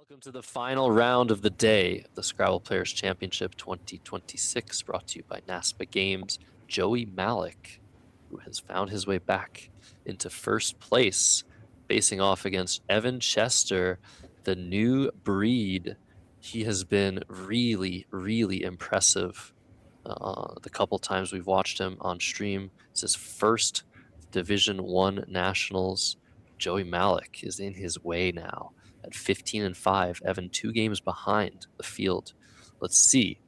Welcome to the final round of the day of the Scrabble Players Championship 2026, brought to you by NASPA Games. Joey Mallick, who has found his way back into first place, facing off against Evan Chester, the new breed. He has been really, really impressive the couple times we've watched him on stream. It's his first Division I Nationals. Joey Mallick is in his way now at 15-5. Evan 2 games behind the field. Let's see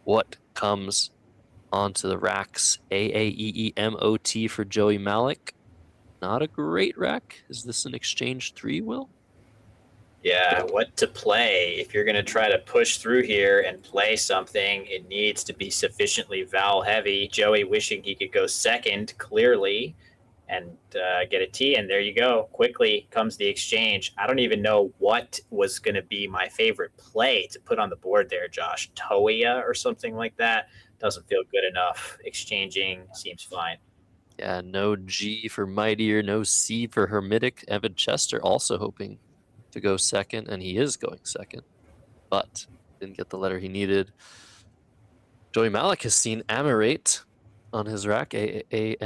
what comes onto the racks. AAEEMOT for Joey Mallick. Not a great rack. Is this an exchange 3, Will? Yeah, what to play. If you're going to try to push through here and play something, it needs to be sufficiently vowel heavy. Joey wishing he could go second, clearly, and get a T, and there you go. Quickly comes the exchange. I don't even know what was going to be my favorite play to put on the board there, Josh. Toia or something like that. Doesn't feel good enough. Exchanging seems fine. Yeah, no G for Mightier, no C for Hermitic. Evan Chester also hoping to go second, and he is going second, but didn't get the letter he needed. Joey Mallick has seen Amirate on his rack, A-M-I-R-A-T-E.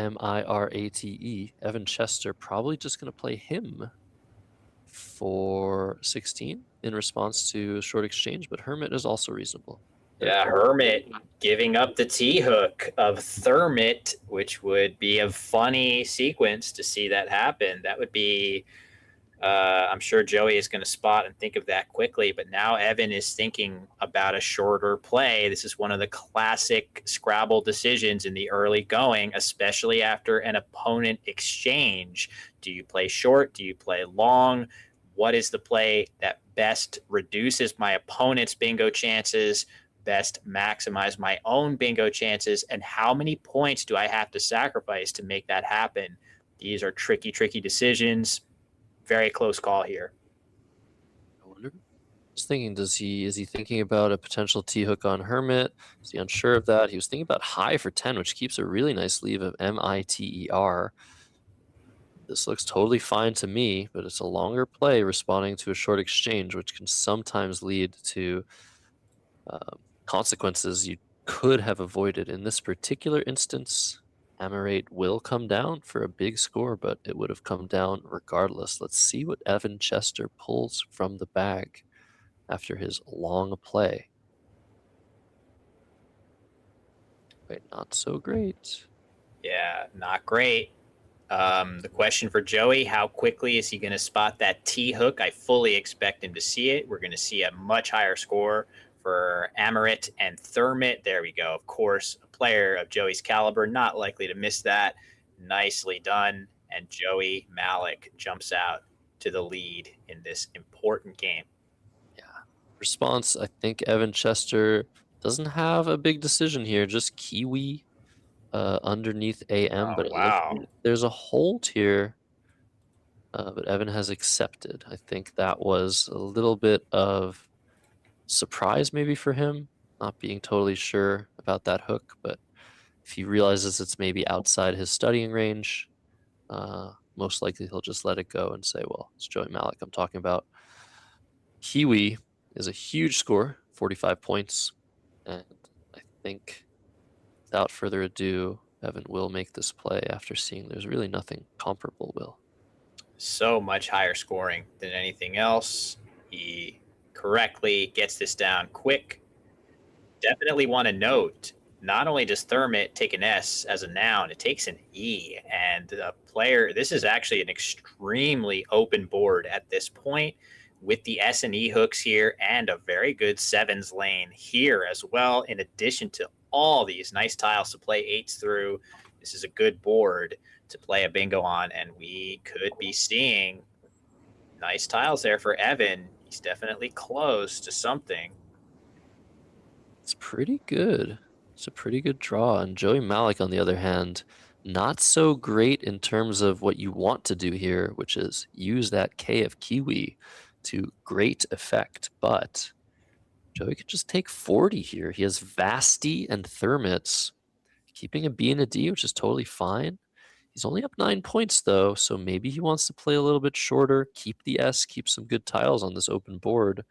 Evan Chester probably just going to play him for 16 in response to a short exchange, but Hermit is also reasonable. Yeah, Hermit giving up the T-hook of Thermit, which would be a funny sequence to see that happen. That would be, I'm sure Joey is going to spot and think of that quickly, but now Evan is thinking about a shorter play. This is one of the classic Scrabble decisions in the early going, especially after an opponent exchange. Do you play short? Do you play long? What is the play that best reduces my opponent's bingo chances, best maximize my own bingo chances, and how many points do I have to sacrifice to make that happen? These are tricky decisions. Very close call here. I wonder. Just thinking, is he thinking about a potential T-hook on Hermit? Is he unsure of that? He was thinking about high for 10, which keeps a really nice leave of M-I-T-E-R. This looks totally fine to me, but it's a longer play responding to a short exchange, which can sometimes lead to consequences you could have avoided. In this particular instance, Amirate will come down for a big score, but it would have come down regardless. Let's see what Evan Chester pulls from the bag after his long play. Wait, not so great. Yeah, not great. The question for Joey, how quickly is he going to spot that T-hook? I fully expect him to see it. We're going to see a much higher score for Amirate and Thermit. There we go. Of course, a player of Joey's caliber, not likely to miss that. Nicely done. And Joey Mallick jumps out to the lead in this important game. Yeah. Response, I think Evan Chester doesn't have a big decision here, just Kiwi underneath AM, but wow. There's a hold here, but Evan has accepted. I think that was a little bit of surprise maybe for him, not being totally sure about that hook, but if he realizes it's maybe outside his studying range, most likely he'll just let it go and say, well, it's Joey Mallick I'm talking about. Kiwi is a huge score, 45 points, and I think without further ado, Evan will make this play after seeing there's really nothing comparable, Will. So much higher scoring than anything else. He correctly gets this down quick. Definitely want to note, not only does Thermit take an S as a noun, it takes an E. And the player, this is actually an extremely open board at this point with the S and E hooks here and a very good sevens lane here as well, in addition to all these nice tiles to play eights through. This is a good board to play a bingo on, and we could be seeing nice tiles there for Evan. He's definitely close to something. It's pretty good. It's a pretty good draw. And Joey Mallick, on the other hand, not so great in terms of what you want to do here, which is use that K of Kiwi to great effect. But Joey could just take 40 here. He has Vasti and Thermits, keeping a B and a D, which is totally fine. He's only up 9 points though, so maybe he wants to play a little bit shorter, keep the S, keep some good tiles on this open board.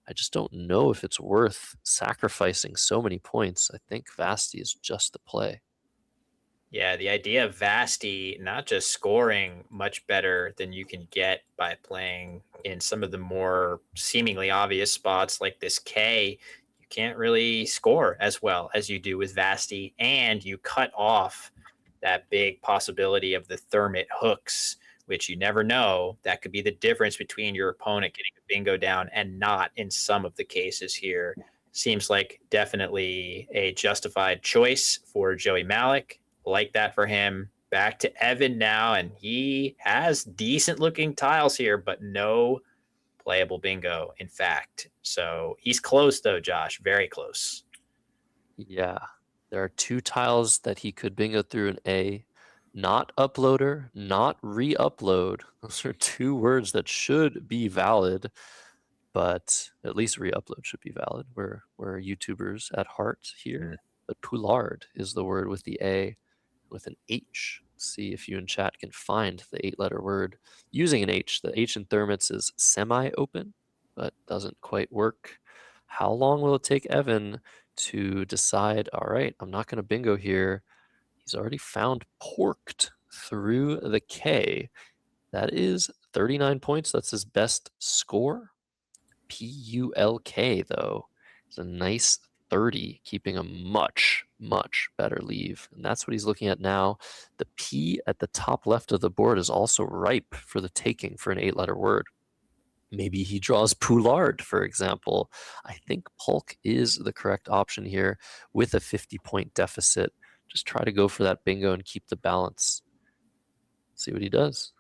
I just don't know if it's worth sacrificing so many points. I think Vasti is just the play. Yeah, the idea of Vasti not just scoring much better than you can get by playing in some of the more seemingly obvious spots like this K, you can't really score as well as you do with Vasti, and you cut off that big possibility of the Thermit hooks, which you never know. That could be the difference between your opponent getting a bingo down and not in some of the cases here. Seems like definitely a justified choice for Joey Mallick. Like that for him. Back to Evan now, and he has decent looking tiles here, but no playable bingo, in fact. So he's close, though, Josh. Very close. Yeah, there are 2 tiles that he could bingo through an A. Not uploader, not re-upload. Those are 2 words that should be valid, but at least re-upload should be valid. We're YouTubers at heart here. But Poulard is the word with the A with an H. See if you in chat can find the 8-letter word using an H. The H in Thermits is semi-open, but doesn't quite work. How long will it take Evan to decide, all right, I'm not going to bingo here? He's already found porked through the K. That is 39 points. That's his best score. PULK, though, is a nice 30, keeping a much, much better leave. And that's what he's looking at now. The P at the top left of the board is also ripe for the taking for an 8-letter word. Maybe he draws Poulard, for example. I think Polk is the correct option here with a 50-point deficit. Just try to go for that bingo and keep the balance. See what he does.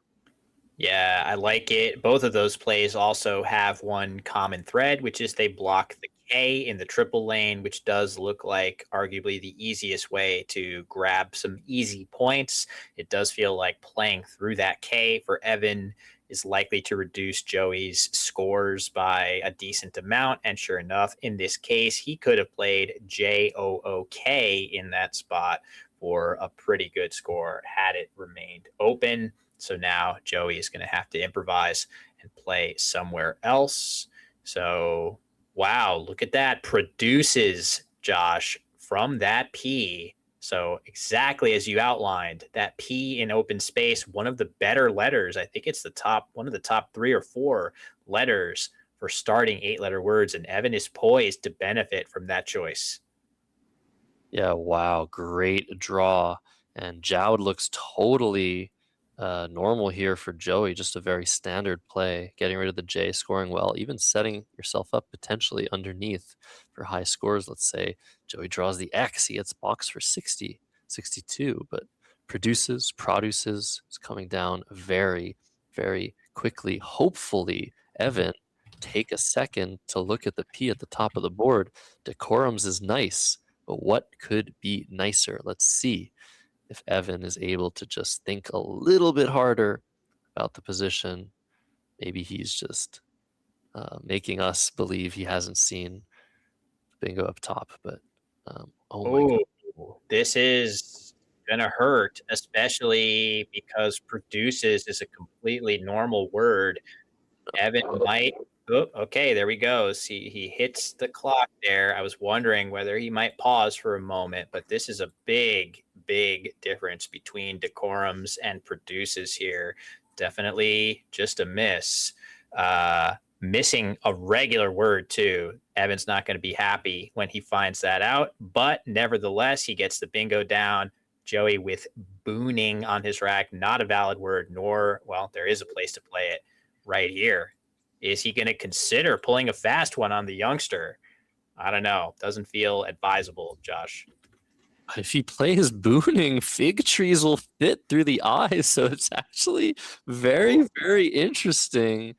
Yeah, I like it. Both of those plays also have one common thread, which is they block the K in the triple lane, which does look like arguably the easiest way to grab some easy points. It does feel like playing through that K for Evan is likely to reduce Joey's scores by a decent amount. And sure enough, in this case, he could have played JOOK in that spot for a pretty good score had it remained open. So now Joey is going to have to improvise and play somewhere else. So, wow, look at that. Produces, Josh, from that P. So, exactly as you outlined, that P in open space, one of the better letters. I think it's one of the top 3 or 4 letters for starting 8-letter words. And Evan is poised to benefit from that choice. Yeah, wow, great draw. And Jowd looks totally normal here for Joey, just a very standard play, getting rid of the J, scoring well, even setting yourself up potentially underneath for high scores. Let's say Joey draws the X, he gets boxed for 60, 62, but produces is coming down very, very quickly. Hopefully, Evan, take a second to look at the P at the top of the board. Decorums is nice, but what could be nicer? Let's see if Evan is able to just think a little bit harder about the position. Maybe he's just making us believe he hasn't seen bingo up top, but oh my god. This is gonna hurt, especially because produces is a completely normal word. Evan might. Oh, okay, there we go. See, he hits the clock there. I was wondering whether he might pause for a moment, but this is a big, big difference between decorums and produces here. Definitely just a miss. Missing a regular word too. Evan's not going to be happy when he finds that out, but nevertheless, he gets the bingo down. Joey with booning on his rack, not a valid word, nor, well, there is a place to play it right here. Is he going to consider pulling a fast one on the youngster? I don't know. Doesn't feel advisable, Josh. If he plays booning, fig trees will fit through the eyes, so it's actually very, very interesting.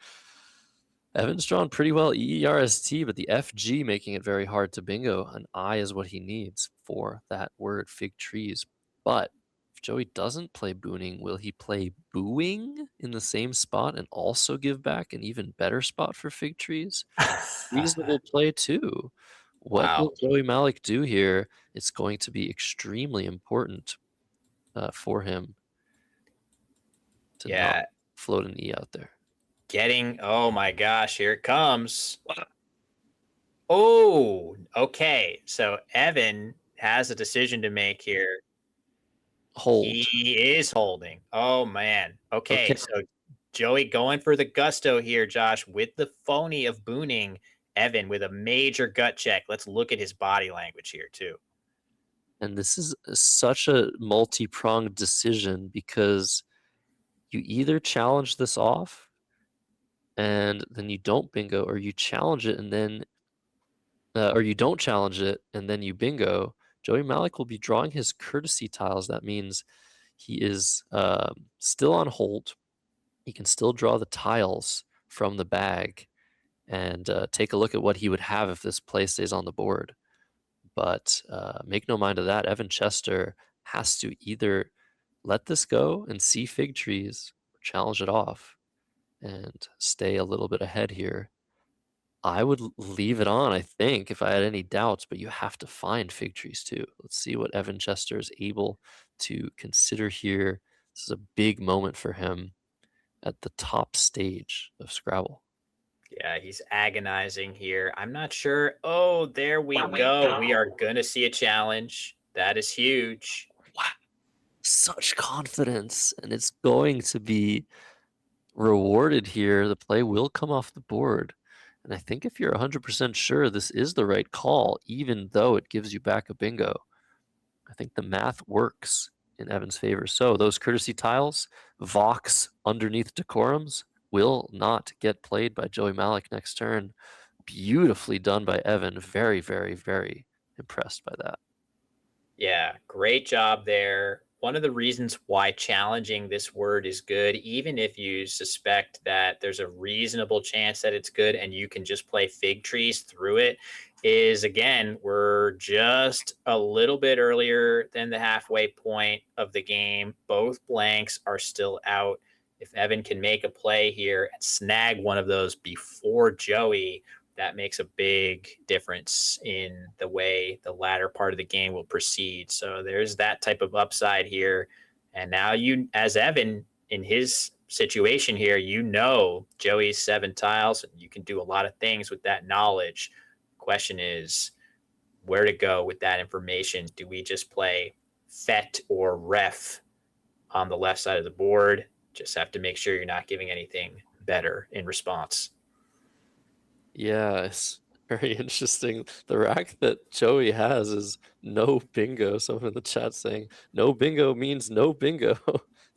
Evan's drawn pretty well EERST, but the FG making it very hard to bingo. An I is what he needs for that word, fig trees. But if Joey doesn't play booning, will he play booing in the same spot and also give back an even better spot for fig trees? Reasonable play too. What Wow. will Joey Mallick do here? It's going to be extremely important for him. to not Yeah. float an E out there. Oh my gosh, here it comes. Oh, okay. So Evan has a decision to make here. Hold. He is holding. Oh man. Okay, Okay. so Joey going for the gusto here, Josh, with the phony of booning Evan with a major gut check. Let's look at his body language here too. And this is such a multi-pronged decision because you either challenge this off and then you don't bingo, or you challenge it and then, or you don't challenge it and then you bingo. Joey Mallick will be drawing his courtesy tiles. That means he is still on hold. He can still draw the tiles from the bag and take a look at what he would have if this play stays on the board. But make no mind of that, Evan Chester has to either let this go and see fig trees, or challenge it off and stay a little bit ahead here. I would leave it on, I think, if I had any doubts, but you have to find fig trees too. Let's see what Evan Chester is able to consider here. This is a big moment for him at the top stage of Scrabble. Yeah, he's agonizing here. I'm not sure. Oh, there we go. We are going to see a challenge. That is huge. Wow, such confidence, and it's going to be rewarded here. The play will come off the board. And I think if you're 100% sure this is the right call, even though it gives you back a bingo, I think the math works in Evan's favor. So those courtesy tiles, Vox underneath decorums, will not get played by Joey Mallick next turn. Beautifully done by Evan. Very, very, very impressed by that. Yeah, great job there. One of the reasons why challenging this word is good, even if you suspect that there's a reasonable chance that it's good and you can just play fig trees through it, is again, we're just a little bit earlier than the halfway point of the game. Both blanks are still out. If Evan can make a play here and snag one of those before Joey, that makes a big difference in the way the latter part of the game will proceed. So there's that type of upside here. And now you, as Evan, in his situation here, you know Joey's 7 tiles, and you can do a lot of things with that knowledge. Question is where to go with that information. Do we just play FET or REF on the left side of the board? Just have to make sure you're not giving anything better in response. Yeah, it's very interesting. The rack that Joey has is no bingo. Someone in the chat saying no bingo means no bingo.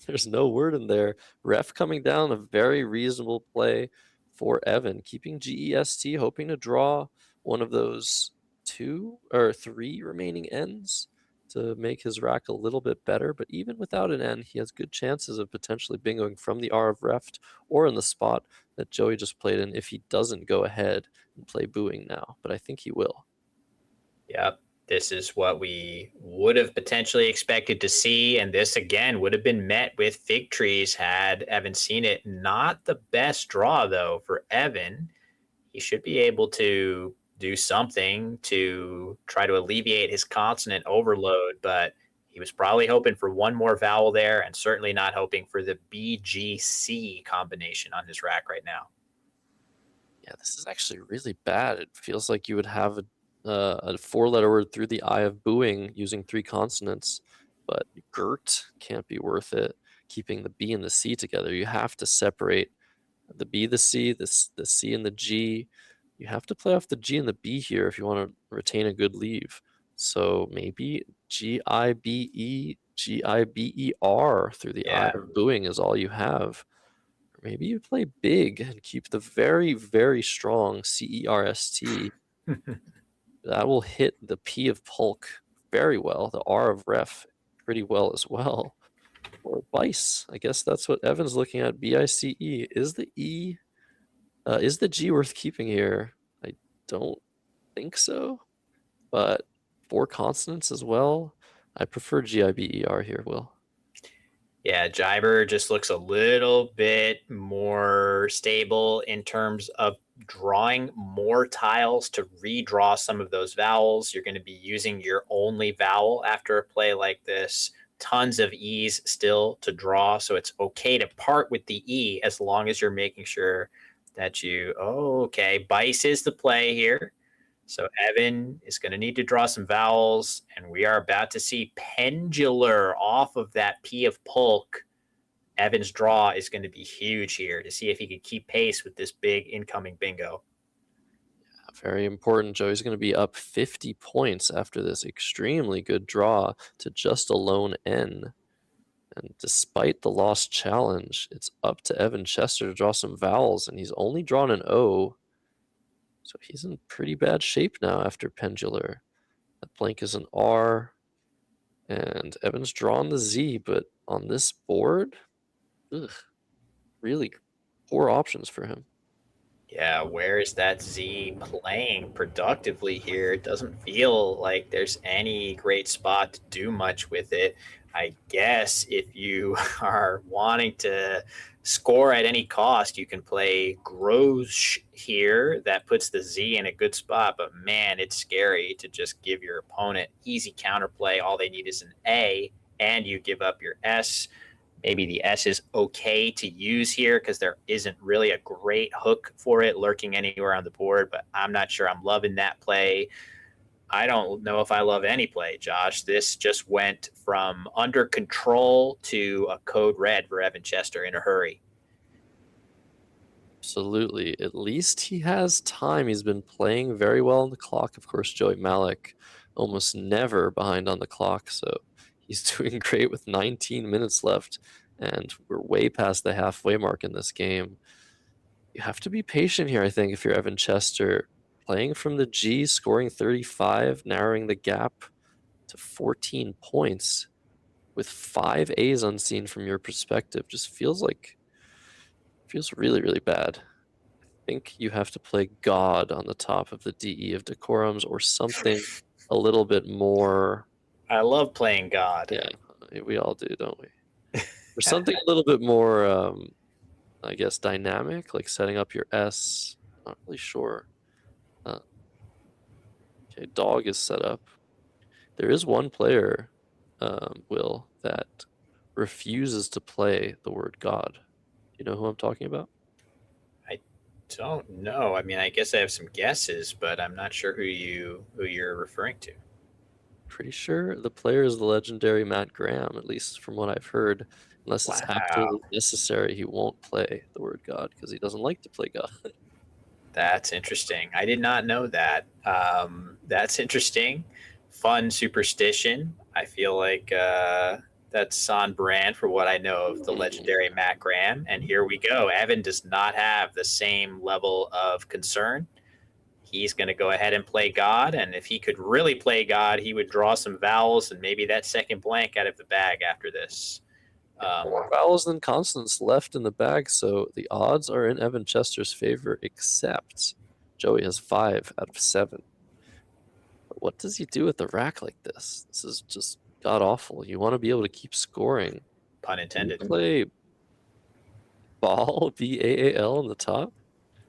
There's no word in there. Ref coming down, a very reasonable play for Evan, keeping GEST, hoping to draw one of those 2 or 3 remaining ends to make his rack a little bit better. But even without an end, he has good chances of potentially bingoing from the R of Reft or in the spot that Joey just played in if he doesn't go ahead and play booing now, but I think he will. Yep. This is what we would have potentially expected to see. And this, again, would have been met with fig trees had Evan seen it. Not the best draw, though, for Evan. He should be able to do something to try to alleviate his consonant overload, but he was probably hoping for one more vowel there and certainly not hoping for the BGC combination on his rack right now. Yeah, this is actually really bad. It feels like you would have a 4-letter word through the I of booing using 3 consonants, but Gert can't be worth it. Keeping the B and the C together, you have to separate the B, the C, the C and the G. You have to play off the G and the B here if you want to retain a good leave. So maybe Gibe, Giber through the I of booing is all you have. Or maybe you play big and keep the very, very strong CERST. That will hit the P of Polk very well, the R of Ref pretty well as well. Or Bice. I guess that's what Evan's looking at. BICE. Is the E, is the G worth keeping here? I don't think so, but 4 consonants as well. I prefer GIBER here, Will. Yeah, Jiber just looks a little bit more stable in terms of drawing more tiles to redraw some of those vowels. You're going to be using your only vowel after a play like this. tons of E's still to draw, so it's okay to part with the E as long as you're making sure that you. Oh, okay, Bice is the play here. So Evan is going to need to draw some vowels, and we are about to see pendular off of that P of Polk. Evan's draw is going to be huge here to see if he can keep pace with this big incoming bingo. Very important. Joey's going to be up 50 points after this extremely good draw to just a lone N. And despite the lost challenge, it's up to Evan Chester to draw some vowels, and he's only drawn an O. So he's in pretty bad shape now after pendular. That blank is an R, and Evan's drawn the Z, but on this board, really poor options for him. Yeah, where is that Z playing productively here? It doesn't feel like there's any great spot to do much with it. I guess if you are wanting to score at any cost, you can play Grosh here. That puts the Z in a good spot, but man, it's scary to just give your opponent easy counterplay. All they need is an A, and you give up your S. Maybe the S is okay to use here because there isn't really a great hook for it lurking anywhere on the board, but I'm not sure I'm loving that play. I don't know if I love any play, Josh. This just went from under control to a code red for Evan Chester in a hurry. Absolutely. At least he has time. He's been playing very well on the clock. Of course, Joey Mallick almost never behind on the clock, so he's doing great with 19 minutes left, and we're way past the halfway mark in this game. You have to be patient here, I think, if you're Evan Chester. Playing from the G, scoring 35, narrowing the gap to 14 points with 5 A's unseen from your perspective just feels really, really bad. I think you have to play God on the top of the DE of decorums or something a little bit more. I love playing God. Yeah, we all do, don't we? Or something a little bit more, I guess, dynamic, like setting up your S. Not really sure. Okay, dog is set up. There is one player, Will, that refuses to play the word God. Do you know who I'm talking about? I don't know. I mean, I guess I have some guesses, but I'm not sure who you're referring to. Pretty sure the player is the legendary Matt Graham, at least from what I've heard. Unless it's absolutely necessary, he won't play the word God because he doesn't like to play God. That's interesting. I did not know that. That's interesting. Fun superstition. I feel like that's on brand for what I know of the legendary Matt Graham. And here we go. Evan does not have the same level of concern. He's going to go ahead and play God. And if he could really play God, he would draw some vowels and maybe that second blank out of the bag after this. More vowels than consonants left in the bag, so the odds are in Evan Chester's favor, except Joey has 5 out of 7. But what does he do with the rack like this? This is just god-awful. You want to be able to keep scoring. Pun intended. Play ball, B-A-A-L on the top?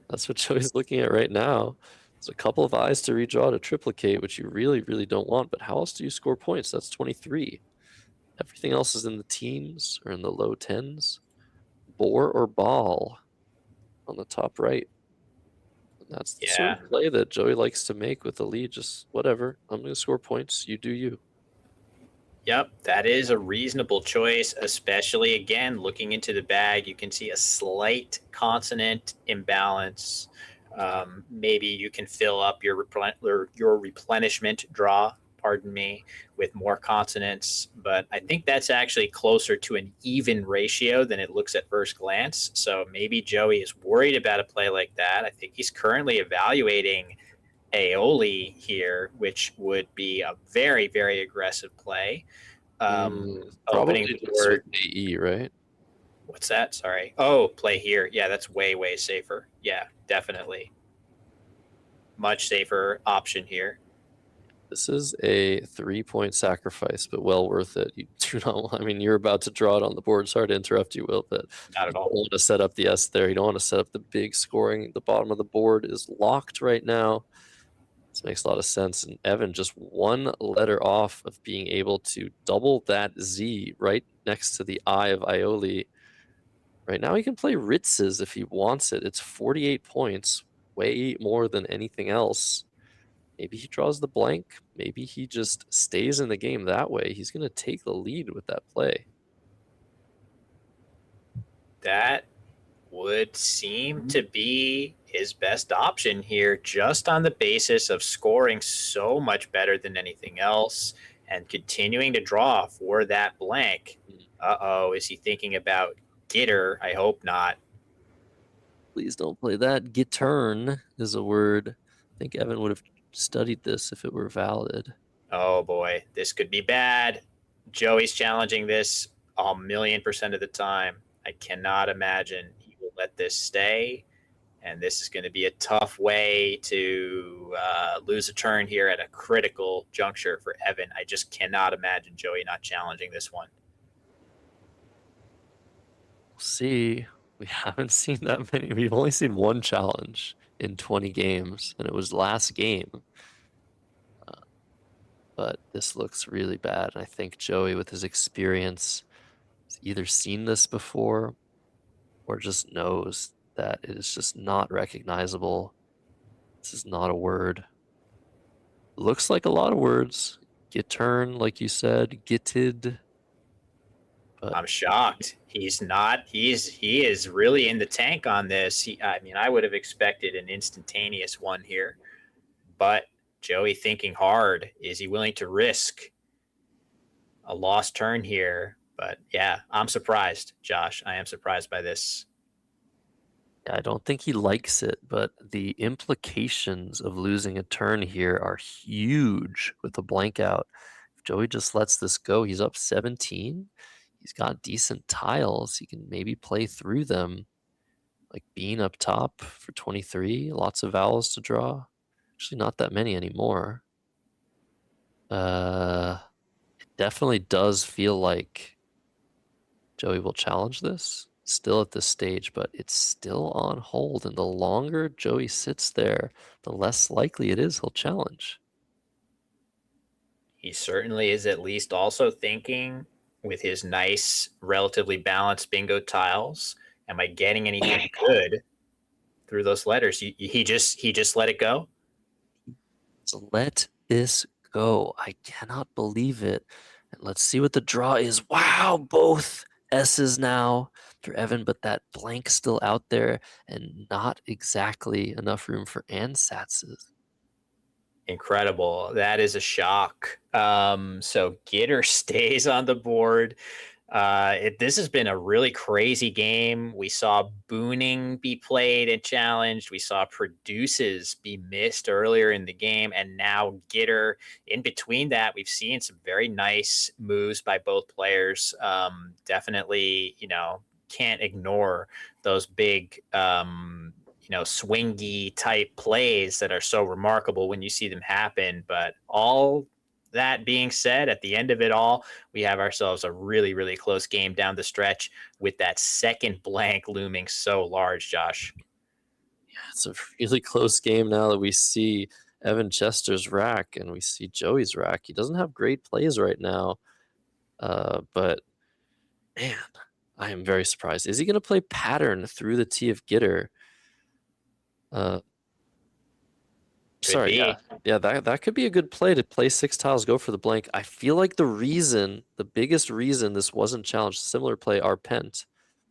That's what Joey's looking at right now. There's a couple of eyes to redraw to triplicate, which you really, really don't want, but how else do you score points? That's 23. Everything else is in the teens or in the low tens. Boar or ball on the top right. And that's the sort of play that Joey likes to make with the lead. Just whatever. I'm going to score points. You do you. Yep, that is a reasonable choice, especially, again, looking into the bag, you can see a slight consonant imbalance. Maybe you can fill up your replenishment draw, pardon me, with more consonants, but I think that's actually closer to an even ratio than it looks at first glance. So maybe Joey is worried about a play like that. I think he's currently evaluating aioli here, which would be a very, very aggressive play. Opening the board. AE, right? What's that? Sorry. Oh, play here. Yeah, that's way, way safer. Yeah, definitely. Much safer option here. This is a 3-point sacrifice, but well worth it. You do not. I mean, you're about to draw it on the board. Sorry to interrupt you, Will, but not at all. You don't want to set up the S there. You don't want to set up the big scoring. The bottom of the board is locked right now. This makes a lot of sense. And Evan just one letter off of being able to double that Z right next to the I of Aioli. Right now he can play Ritzes if he wants it. It's 48 points, way more than anything else. Maybe he draws the blank. Maybe he just stays in the game that way. He's going to take the lead with that play. That would seem to be his best option here, just on the basis of scoring so much better than anything else and continuing to draw for that blank. Uh-oh, is he thinking about Gitter? I hope not. Please don't play that. Gittern is a word. I think Evan would have studied this if it were valid. Oh boy, this could be bad. Joey's challenging this 1,000,000% of the time. I cannot imagine he will let this stay. And this is going to be a tough way to lose a turn here at a critical juncture for Evan. I just cannot imagine Joey not challenging this one. See, we haven't seen that many. We've only seen one challenge in 20 games, and it was last game. But this looks really bad. I think Joey, with his experience, has either seen this before or just knows that it is just not recognizable. This is not a word. Looks like a lot of words. Gittern, like you said, gitted. But I'm shocked. He's not. He is really in the tank on this. I mean, I would have expected an instantaneous one here, but Joey thinking hard. Is he willing to risk a lost turn here? But yeah, I'm surprised, Josh. I am surprised by this. I don't think he likes it, but the implications of losing a turn here are huge with the blank out. If Joey just lets this go, he's up 17. He's got decent tiles. He can maybe play through them. Like Bean up top for 23. Lots of vowels to draw. Actually, not that many anymore. It definitely does feel like Joey will challenge this. Still at this stage, but it's still on hold. And the longer Joey sits there, the less likely it is he'll challenge. He certainly is at least also thinking with his nice, relatively balanced bingo tiles. Am I getting anything good through those letters? He just let it go. So let this go. I cannot believe it. And let's see what the draw is. Wow, both S's now for Evan, but that blank still out there and not exactly enough room for ansatzes. Incredible. That is a shock. So Gitter stays on the board. This has been a really crazy game. We saw Booning be played and challenged. We saw Produces be missed earlier in the game. And now Gitter. In between that, we've seen some very nice moves by both players. Definitely, can't ignore those big swingy type plays that are so remarkable when you see them happen. But all that being said, at the end of it all, we have ourselves a really, really close game down the stretch with that second blank looming so large, Josh. Yeah, it's a really close game now that we see Evan Chester's rack and we see Joey's rack. He doesn't have great plays right now, but man, I am very surprised. Is he going to play pattern through the T of Gitter? Sorry, yeah, that could be a good play to play 6 tiles, go for the blank. I feel like the biggest reason this wasn't challenged, similar play Arpent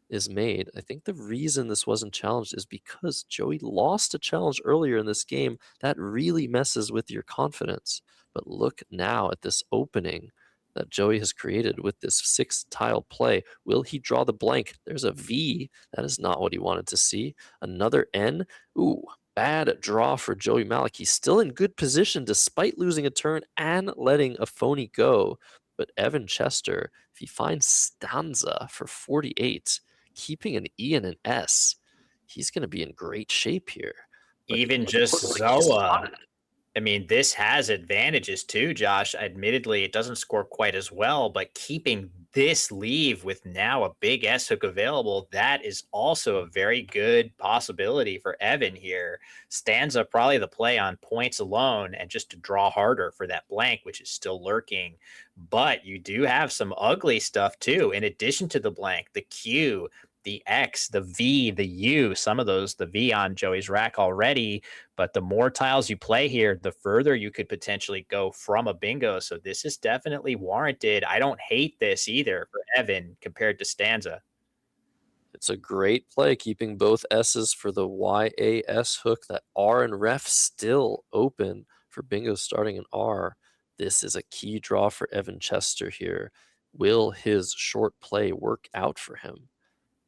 is made. I think the reason this wasn't challenged is because Joey lost a challenge earlier in this game. That really messes with your confidence. But look now at this opening that Joey has created with this 6 tile play. Will he draw the blank? There's a V. That is not what he wanted to see. Another N. Ooh, bad draw for Joey Mallick. He's still in good position despite losing a turn and letting a phony go. But Evan Chester, if he finds stanza for 48, keeping an E and an S, he's going to be in great shape here. But even just Zoa. I mean, this has advantages too, Josh. Admittedly, it doesn't score quite as well, but keeping this leave with now a big S hook available, that is also a very good possibility for Evan here. Stanza probably the play on points alone and just to draw harder for that blank, which is still lurking. But you do have some ugly stuff too, in addition to the blank, the Q, the X, the V, the U, some of those, the V on Joey's rack already. But the more tiles you play here, the further you could potentially go from a bingo. So this is definitely warranted. I don't hate this either for Evan compared to Stanza. It's a great play, keeping both S's for the YAS hook. That R and ref still open for bingo starting in R. This is a key draw for Evan Chester here. Will his short play work out for him?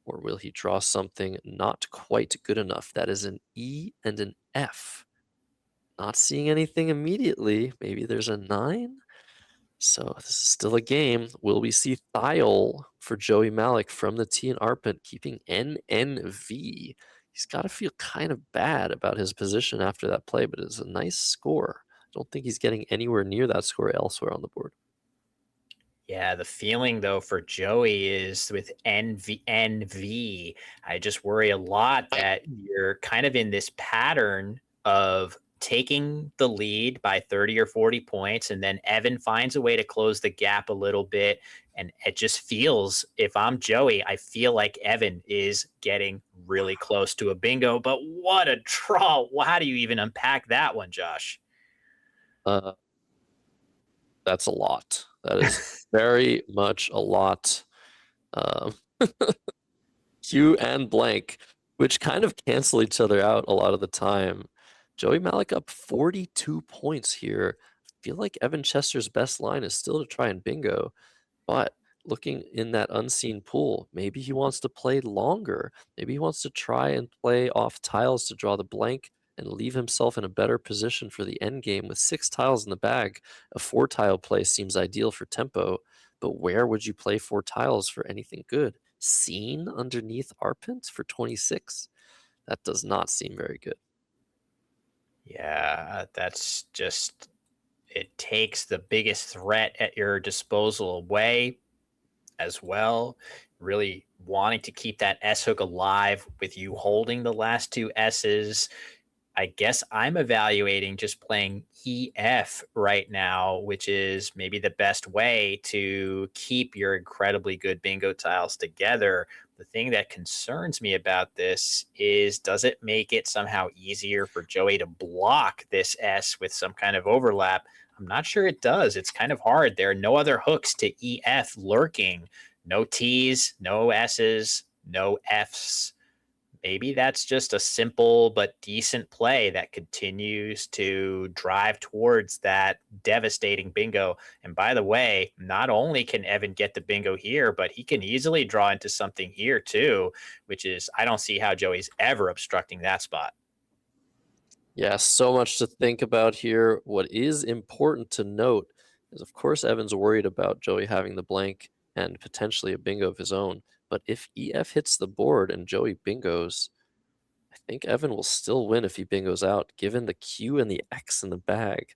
Or will he draw something not quite good enough? That is an E and an F. Not seeing anything immediately. Maybe there's a 9? So this is still a game. Will we see Thiol for Joey Mallick from the T and Arpent, keeping NNV? He's got to feel kind of bad about his position after that play, but it's a nice score. I don't think he's getting anywhere near that score elsewhere on the board. Yeah, the feeling though for Joey is with NV. I just worry a lot that you're kind of in this pattern of taking the lead by 30 or 40 points, and then Evan finds a way to close the gap a little bit. And it just feels, if I'm Joey, I feel like Evan is getting really close to a bingo. But what a draw. How do you even unpack that one, Josh? That's a lot. That is very much a lot. Um, Q and blank, which kind of cancel each other out a lot of the time. Joey Mallick up 42 points here. I feel like Evan Chester's best line is still to try and bingo, but looking in that unseen pool, maybe he wants to play longer. Maybe he wants to try and play off tiles to draw the blank and leave himself in a better position for the end game. With 6 tiles in the bag, a 4-tile play seems ideal for tempo, but where would you play 4 tiles for anything good? Scene underneath Arpent for 26? That does not seem very good. Yeah, that's just, it takes the biggest threat at your disposal away as well. Really wanting to keep that S hook alive with you holding the last 2 S's. I guess I'm evaluating just playing EF right now, which is maybe the best way to keep your incredibly good bingo tiles together. The thing that concerns me about this is, does it make it somehow easier for Joey to block this S with some kind of overlap? I'm not sure it does. It's kind of hard. There are no other hooks to EF lurking. No T's, no S's, no F's. Maybe that's just a simple but decent play that continues to drive towards that devastating bingo. And by the way, not only can Evan get the bingo here, but he can easily draw into something here too, which is, I don't see how Joey's ever obstructing that spot. Yeah, so much to think about here. What is important to note is, of course, Evan's worried about Joey having the blank and potentially a bingo of his own. But if EF hits the board and Joey bingos, I think Evan will still win if he bingos out, given the Q and the X in the bag.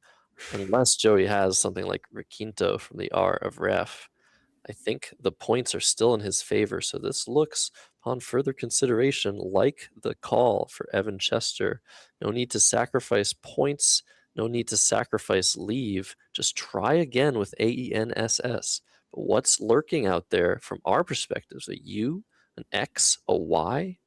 Unless Joey has something like Requinto from the R of ref. I think the points are still in his favor, so this looks, upon further consideration, like the call for Evan Chester. No need to sacrifice points, no need to sacrifice leave. Just try again with AENSS. But what's lurking out there from our perspectives? A U, an X, a Y?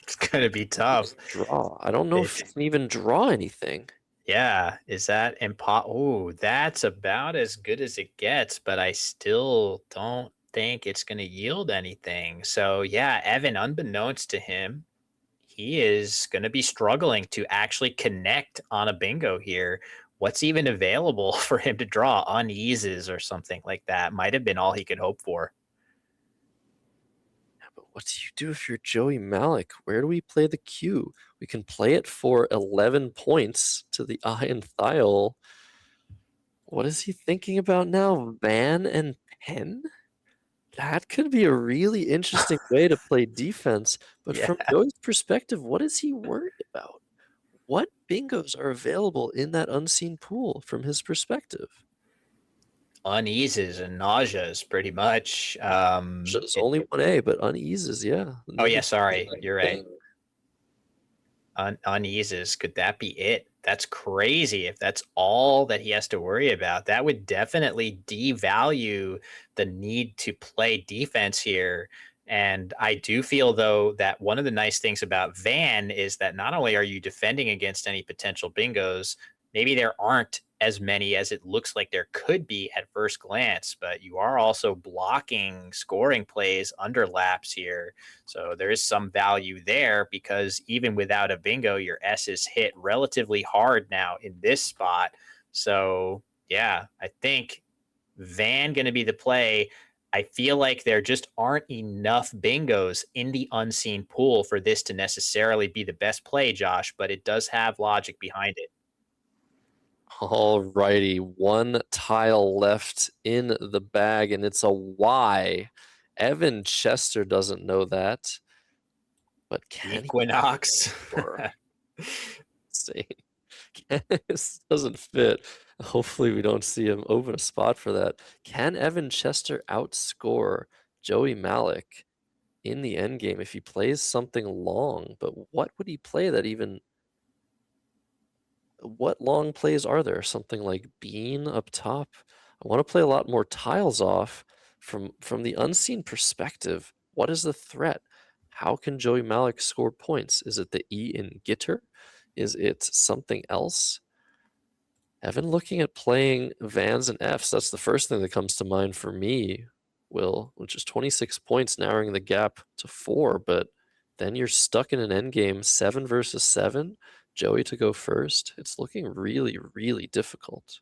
It's going to be tough. Draw. I don't know if you can even draw anything. Yeah, is that oh, that's about as good as it gets, but I still don't think it's going to yield anything. So, yeah, Evan, unbeknownst to him, he is going to be struggling to actually connect on a bingo here. What's even available for him to draw? Uneases or something like that might have been all he could hope for. But what do you do if you're Joey Mallick? Where do we play the Q? We can play it for 11 points to the I and Thiol. What is he thinking about now? Van and Pen? That could be a really interesting way to play defense. But Yeah. from Joey's perspective, what is he worried about? What bingos are available in that unseen pool from his perspective? uneases and nauseas pretty much. It's only 1A, but uneases, yeah. Oh yeah, Never seen sorry, that you're right. thing. Uneases, could that be it? That's crazy. If that's all that he has to worry about, that would definitely devalue the need to play defense here. And I do feel, though, that one of the nice things about Van is that not only are you defending against any potential bingos, maybe there aren't as many as it looks like there could be at first glance, but you are also blocking scoring plays under laps here. So there is some value there because even without a bingo, your S is hit relatively hard now in this spot. So yeah, I think Van going to be the play. I feel like there just aren't enough bingos in the unseen pool for this to necessarily be the best play, Josh, but it does have logic behind it. All righty, one tile left in the bag, and it's a Y. Evan Chester doesn't know that, but can he? Equinox. Insane. This doesn't fit. Hopefully, we don't see him open a spot for that. Can Evan Chester outscore Joey Mallick in the end game if he plays something long? But what would he play that even? What long plays are there? Something like Bean up top? I want to play a lot more tiles off from the unseen perspective. What is the threat? How can Joey Mallick score points? Is it the E in Gitter? Is it something else? Evan looking at playing Vans and Fs, that's the first thing that comes to mind for me, Will, which is 26 points, narrowing the gap to 4, but then you're stuck in an endgame 7 versus 7. Joey to go first. It's looking really, really difficult.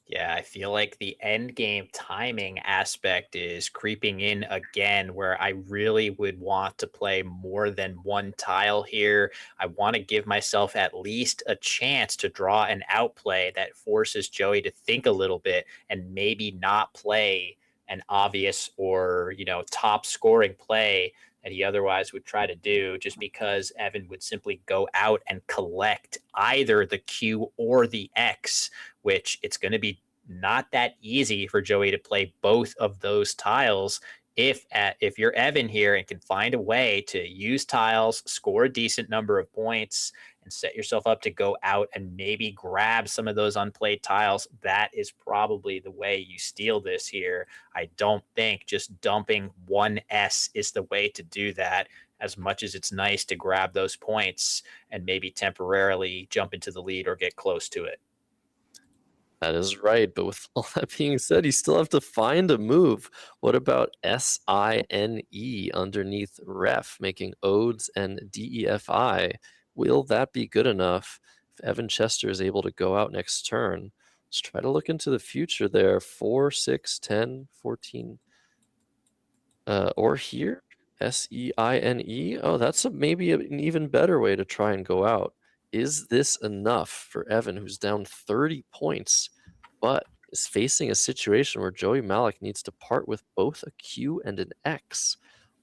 Yeah, I feel like the end game timing aspect is creeping in again, where I really would want to play more than one tile here. I want to give myself at least a chance to draw an outplay that forces Joey to think a little bit and maybe not play an obvious or, top scoring play that he otherwise would try to do, just because Evan would simply go out and collect either the Q or the X, which it's going to be not that easy for Joey to play both of those tiles. If you're Evan here and can find a way to use tiles, score a decent number of points, and set yourself up to go out and maybe grab some of those unplayed tiles, that is probably the way you steal this here. I don't think just dumping one S is the way to do that, as much as it's nice to grab those points and maybe temporarily jump into the lead or get close to it. That is right, but with all that being said, you still have to find a move. What about SINE underneath ref, making odes and DEFI? Will that be good enough if Evan Chester is able to go out next turn? Let's try to look into the future there. 4, 6, 10, 14. Or here, SEINE. Oh, that's maybe an even better way to try and go out. Is this enough for Evan, who's down 30 points, but is facing a situation where Joey Mallick needs to part with both a Q and an X,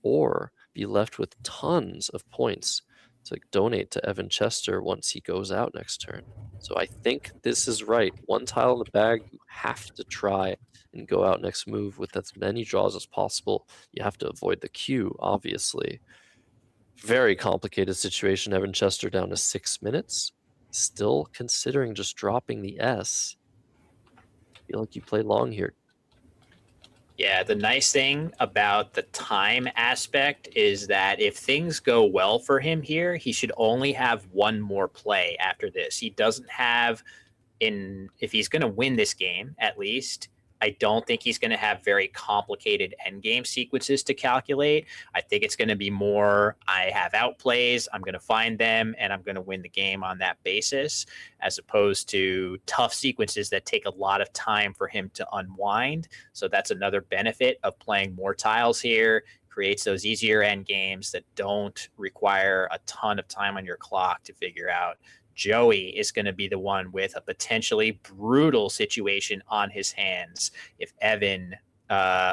or be left with tons of points to donate to Evan Chester once he goes out next turn? So I think this is right. One tile in the bag, you have to try and go out next move with as many draws as possible. You have to avoid the Q, obviously. Very complicated situation. Evan Chester down to 6 minutes. Still considering just dropping the S. Feel like you play long here. Yeah, the nice thing about the time aspect is that if things go well for him here, he should only have one more play after this. He doesn't have if he's going to win this game, at least, I don't think he's going to have very complicated end game sequences to calculate. I think it's going to be more, I have outplays, I'm going to find them, and I'm going to win the game on that basis, as opposed to tough sequences that take a lot of time for him to unwind. So that's another benefit of playing more tiles here. Creates those easier end games that don't require a ton of time on your clock to figure out. Joey is going to be the one with a potentially brutal situation on his hands if Evan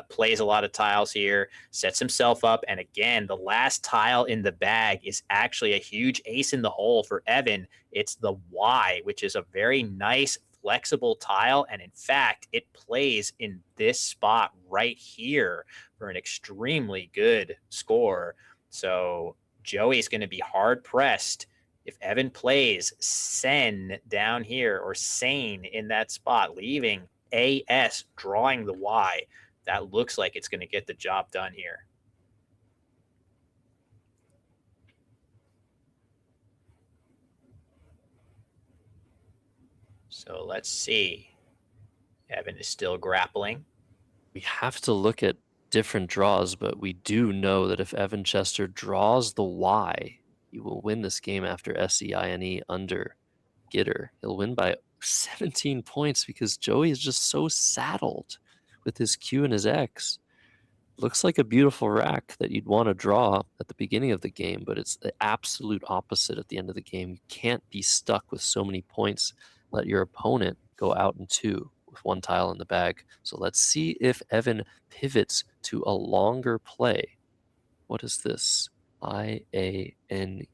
plays a lot of tiles here, sets himself up. And again, the last tile in the bag is actually a huge ace in the hole for Evan. It's the Y, which is a very nice flexible tile. And in fact, it plays in this spot right here for an extremely good score. So Joey's going to be hard pressed if Evan plays Sen down here or Sane in that spot, leaving AS drawing the Y. That looks like it's going to get the job done here. So let's see. Evan is still grappling. We have to look at different draws, but we do know that if Evan Chester draws the Y, he will win this game after SEINE under Gitter. He'll win by 17 points because Joey is just so saddled with his Q and his X. Looks like a beautiful rack that you'd want to draw at the beginning of the game, but it's the absolute opposite at the end of the game. You can't be stuck with so many points. Let your opponent go out in 2 with 1 tile in the bag. So let's see if Evan pivots to a longer play. What is this? IANE.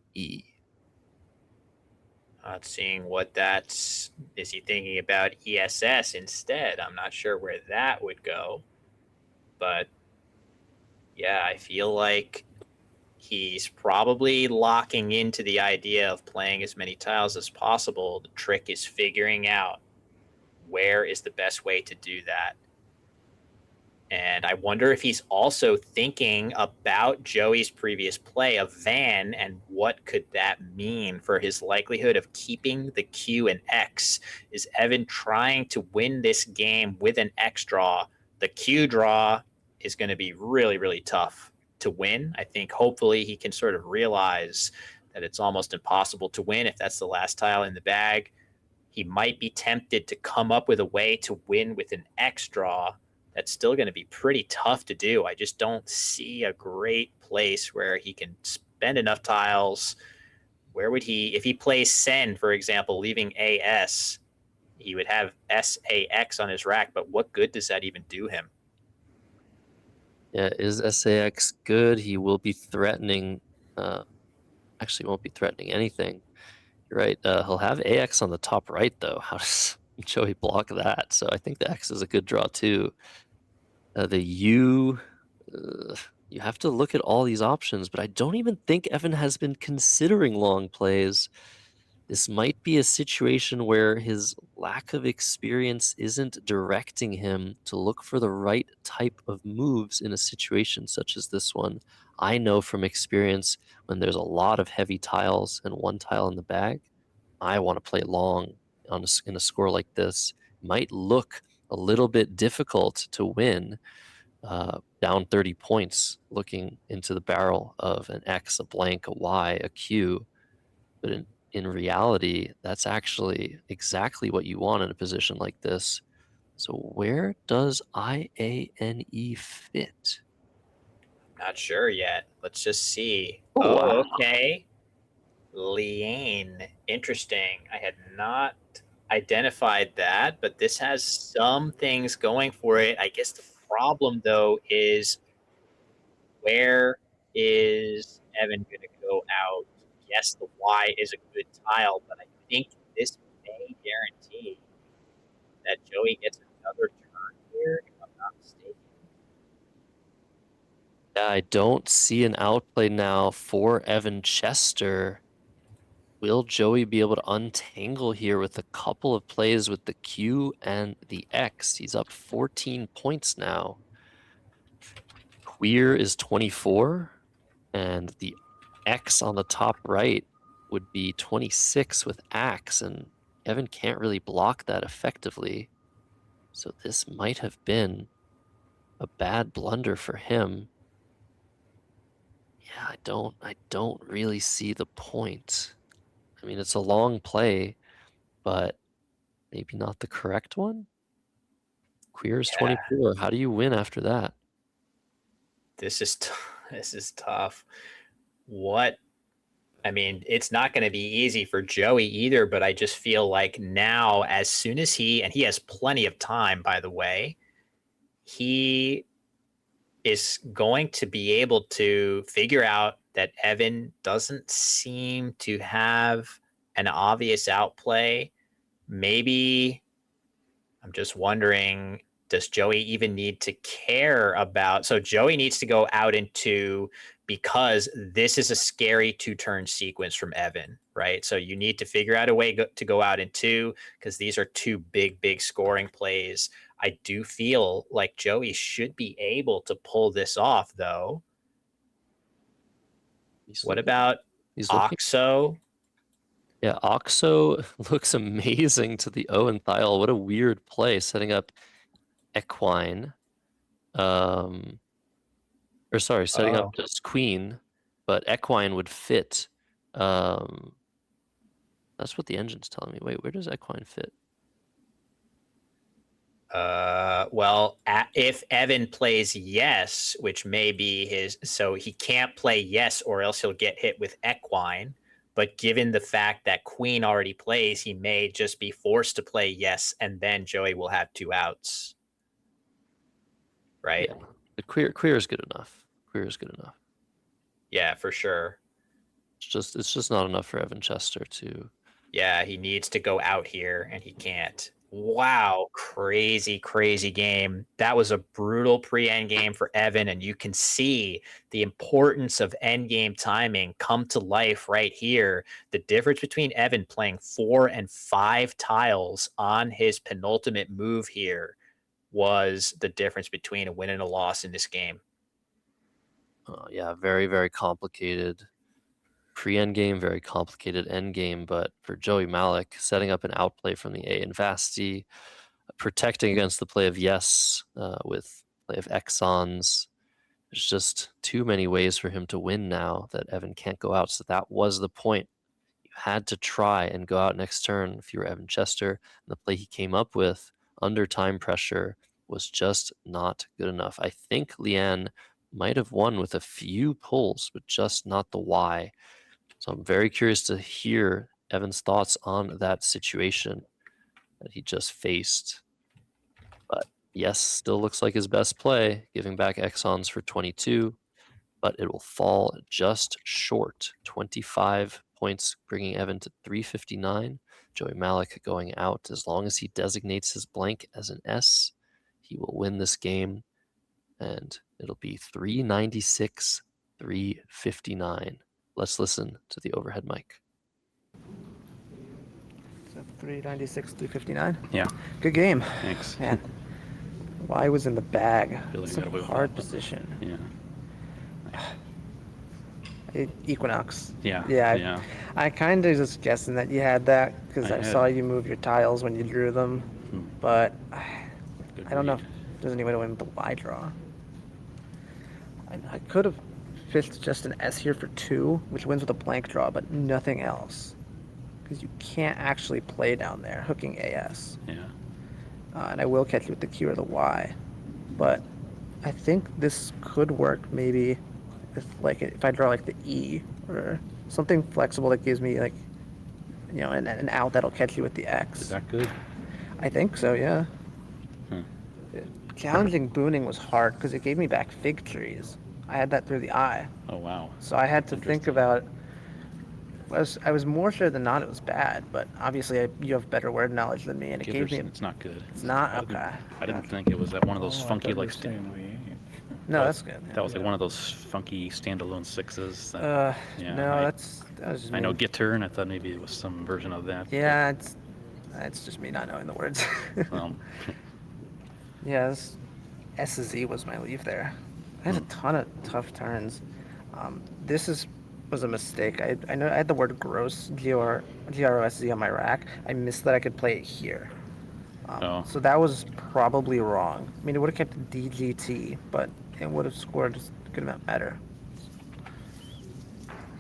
Not seeing what that's. Is he thinking about ESS instead? I'm not sure where that would go. But yeah, I feel like he's probably locking into the idea of playing as many tiles as possible. The trick is figuring out where is the best way to do that. And I wonder if he's also thinking about Joey's previous play of Van and what could that mean for his likelihood of keeping the Q and X. Is Evan trying to win this game with an X draw? The Q draw is going to be really, really tough to win. I think hopefully he can sort of realize that it's almost impossible to win if that's the last tile in the bag. He might be tempted to come up with a way to win with an X draw. That's still going to be pretty tough to do. I just don't see a great place where he can spend enough tiles. Where would he, if he plays Sen, for example, leaving AS, he would have SAX on his rack, but what good does that even do him? Yeah, is SAX good? He will be threatening, actually won't be threatening anything. You're right, he'll have AX on the top right though. How does Joey block that? So I think the X is a good draw too. The U, you have to look at all these options, but I don't even think Evan has been considering long plays. This might be a situation where his lack of experience isn't directing him to look for the right type of moves in a situation such as this one. I know from experience when there's a lot of heavy tiles and 1 tile in the bag, I want to play long in a score like this. It might look a little bit difficult to win, down 30 points looking into the barrel of an X, a blank, a Y, a Q. But in reality, that's actually exactly what you want in a position like this. So where does IANE fit? Not sure yet. Let's just see. Oh, wow. Okay. Liane. Interesting. I had not identified that, but this has some things going for it. I guess the problem, though, is where is Evan going to go out? Yes, the Y is a good tile, but I think this may guarantee that Joey gets another turn here, if I'm not mistaken. Yeah, I don't see an outplay now for Evan Chester. Will Joey be able to untangle here with a couple of plays with the Q and the X? He's up 14 points now. Queer is 24, and the X on the top right would be 26 with Axe, and Evan can't really block that effectively. So this might have been a bad blunder for him. Yeah, I don't really see the point. I mean, it's a long play, but maybe not the correct one. Queer is 24. How do you win after that? This is this is tough. What? I mean, it's not going to be easy for Joey either, but I just feel like now, as soon as he has plenty of time, by the way, he is going to be able to figure out that Evan doesn't seem to have an obvious outplay. Maybe I'm just wondering, does Joey even need to care about? So Joey needs to go out into, because this is a scary 2-turn sequence from Evan, right? So you need to figure out a way to go out in 2, because these are 2 big scoring plays. I do feel like Joey should be able to pull this off, though. What about Oxo? Yeah, Oxo looks amazing to the Owen Thiel. What a weird play, setting up Equine. Setting up just Queen, but Equine would fit. That's what the engine's telling me. Wait, where does Equine fit? Well, if Evan plays yes, which may be his, so he can't play yes, or else he'll get hit with Equine. But given the fact that Queen already plays, he may just be forced to play yes, and then Joey will have 2 outs. Right? Yeah. The queer is good enough. Queer is good enough. Yeah, for sure. It's just not enough for Evan Chester to. Yeah, he needs to go out here, and he can't. Wow, crazy game. That was a brutal pre-end game for Evan, and you can see the importance of end game timing come to life right here. The difference between Evan playing 4 and 5 tiles on his penultimate move here was the difference between a win and a loss in this game. Yeah, very complicated pre-end game, very complicated end game. But for Joey Mallick, setting up an outplay from the A and Vasti, protecting against the play of yes with play of Exons. There's just too many ways for him to win now that Evan can't go out. So that was the point. You had to try and go out next turn if you were Evan Chester. And the play he came up with under time pressure was just not good enough. I think Leanne might have won with a few pulls, but just not the Y. So I'm very curious to hear Evan's thoughts on that situation that he just faced. But yes, still looks like his best play, giving back Exons for 22, but it will fall just short. 25 points, bringing Evan to 359. Joey Mallick going out. As long as he designates his blank as an S, he will win this game, and it'll be 396, 359. Let's listen to the overhead mic. So 396, 359. Yeah. Good game. Thanks. Man, Y was in the bag. Really It's a got away with hard that. position. Yeah. Equinox. Yeah. Yeah. I kind of was guessing that you had that because I had- saw you move your tiles when you drew them, but Good I don't know read. if there's any way to win with the Y draw. I could have fished just an S here for 2, which wins with a blank draw, but nothing else. Because you can't actually play down there, hooking AS. Yeah. And I will catch you with the Q or the Y. But I think this could work maybe if I draw like the E or something flexible that gives me like, an out that'll catch you with the X. Is that good? I think so, yeah. Hmm. Challenging booning was hard because it gave me back fig trees. I had that through the eye. Oh, wow. So I had to think Interesting. about. I was more sure than not it was bad, but obviously you have better word knowledge than me, and it gave me. It's not good. It's not? I didn't- Okay. I didn't think it was that one of those funky like. No, that's good. That was like one of those funky standalone 6s. That, yeah, No, I- that was just I know me. Gitter, and I thought maybe it was some version of that. Yeah, it's just me not knowing the words. But, Yeah, SZ was my leave there. I had a ton of tough turns. Was a mistake. I know I had the word gross, GROSZ on my rack. I missed that I could play it here. Oh. So that was probably wrong. I mean, it would have kept DGT, but it would have scored a good amount better.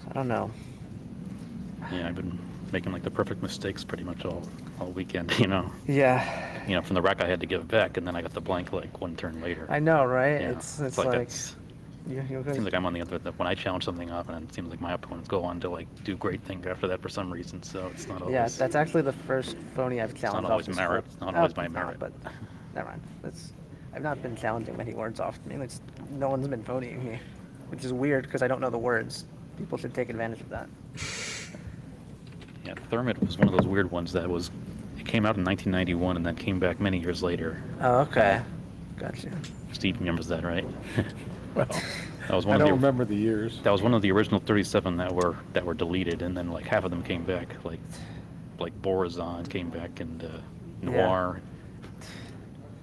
So I don't know. yeah, I've been making like the perfect mistakes pretty much all weekend. Yeah, From the rack I had to give back, and then I got the blank like one turn later. I know, right? Yeah, It's like it's, you it seems like I'm on the other. When I challenge something up, and it seems like my opponents go on to like do great things after that for some reason. So it's not always. yeah, that's actually the first phony I've challenged. always off this merit. flip. It's not always Oh, my it's not, merit. But never mind. I've not been challenging many words off me. No one's been phonying me, which is weird because I don't know the words. People should take advantage of that. Yeah, Thermit was one of those weird ones that was It came out in 1991 and then came back many years later. Oh, okay. Gotcha. Steve remembers that, right? Well, That was I one of don't the remember the years. that was one of the original 37 that were deleted, and then like half of them came back, like Borazon came back, and Noir.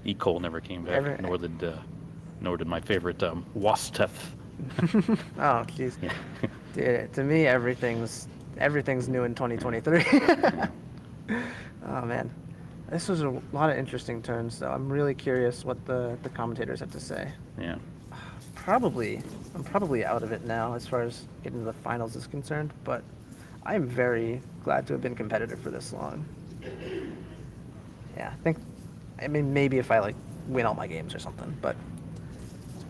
Ecole never came back, nor did my favorite Wasteth. Oh, jeez. Yeah. Dude, to me, everything's new in 2023. Oh man, this was a lot of interesting turns, though. I'm really curious what the commentators have to say. Yeah. I'm probably out of it now as far as getting to the finals is concerned, but I'm very glad to have been competitive for this long. Yeah, I mean, maybe if I like win all my games or something, but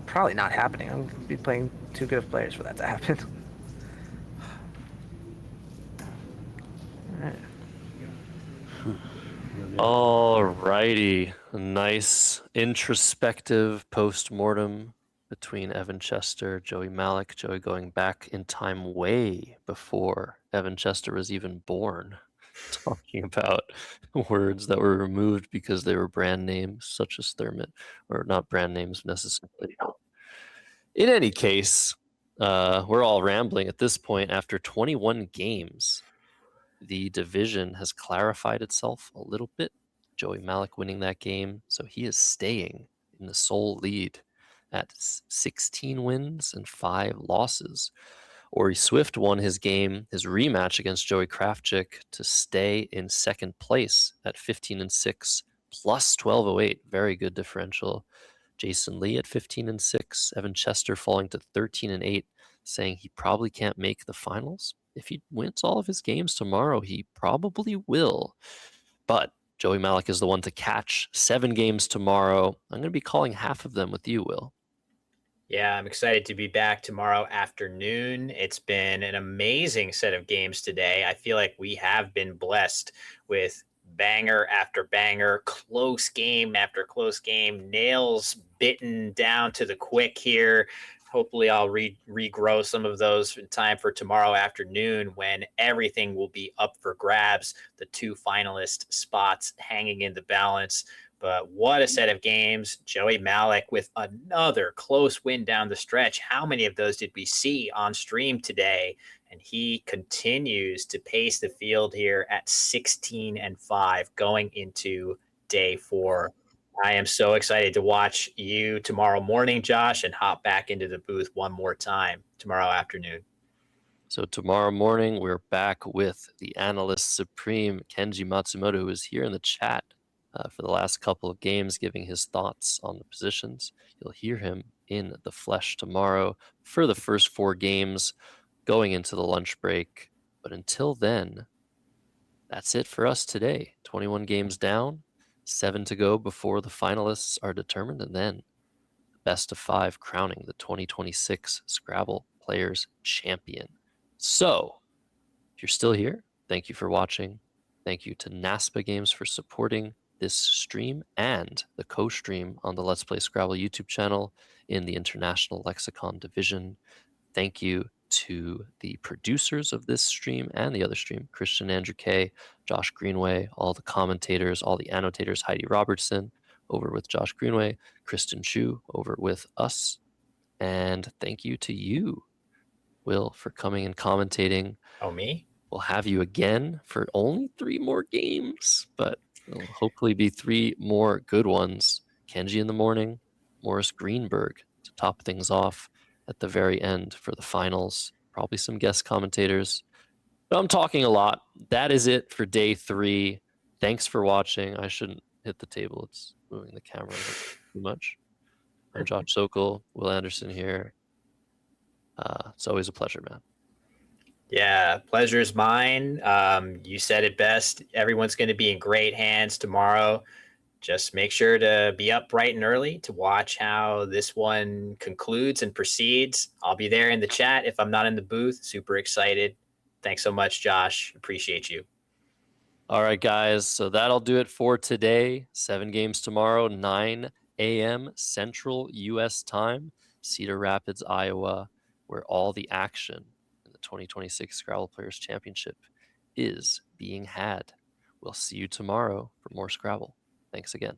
probably not happening. I'm gonna be playing too good of players for that to happen. All right. Alrighty. A nice introspective post-mortem between Evan Chester, Joey Mallick. Joey going back in time way before Evan Chester was even born, talking about words that were removed because they were brand names, such as Thermit, or not brand names necessarily. In any case, we're all rambling at this point. After 21 games, the division has clarified itself a little bit. Joey Mallick winning that game, so he is staying in the sole lead at 16 wins and 5 losses. Ori Swift won his rematch against Joey Krafchick to stay in second place at 15 and 6 plus 1208. Very good differential. Jason Lee at 15 and 6. Evan Chester falling to 13 and 8, saying he probably can't make the finals. If he wins all of his games tomorrow, he probably will. But Joey Mallick is the one to catch 7 games tomorrow. I'm going to be calling half of them with you, Will. Yeah, I'm excited to be back tomorrow afternoon. It's been an amazing set of games today. I feel like we have been blessed with banger after banger, close game after close game, nails bitten down to the quick here. Hopefully, I'll regrow some of those in time for tomorrow afternoon when everything will be up for grabs. The 2 finalist spots hanging in the balance. But what a set of games. Joey Mallick with another close win down the stretch. How many of those did we see on stream today? And he continues to pace the field here at 16 and 5 going into day 4. I am so excited to watch you tomorrow morning, Josh, and hop back into the booth one more time tomorrow afternoon. So tomorrow morning, we're back with the analyst supreme, Kenji Matsumoto, who is here in the chat for the last couple of games, giving his thoughts on the positions. You'll hear him in the flesh tomorrow for the first 4 games going into the lunch break. But until then, that's it for us today. 21 games down, 7 to go before the finalists are determined, and then the best of 5 crowning the 2026 Scrabble Players Champion. So, if you're still here, thank you for watching. Thank you to NASPA Games for supporting this stream and the co-stream on the Let's Play Scrabble YouTube channel in the International Lexicon division. Thank you to the producers of this stream and the other stream, Christian Andrew K, Josh Greenway, all the commentators, all the annotators, Heidi Robertson over with Josh Greenway, Kristen Chu over with us. And thank you to you, Will, for coming and commentating. Oh, me? We'll have you again for only 3 more games, but it'll hopefully be 3 more good ones. Kenji in the morning, Morris Greenberg to top things off at the very end for the finals. Probably some guest commentators. But I'm talking a lot. That is it for day 3. Thanks for watching. I shouldn't hit the table. It's moving the camera too much. I'm Josh Sokol, Will Anderson here. It's always a pleasure, man. Yeah, pleasure's mine. You said it best. Everyone's going to be in great hands tomorrow. Just make sure to be up bright and early to watch how this one concludes and proceeds. I'll be there in the chat if I'm not in the booth. Super excited. Thanks so much, Josh. Appreciate you. All right, guys. So that'll do it for today. 7 games tomorrow, 9 a.m. Central U.S. time, Cedar Rapids, Iowa, where all the action in the 2026 Scrabble Players Championship is being had. We'll see you tomorrow for more Scrabble. Thanks again.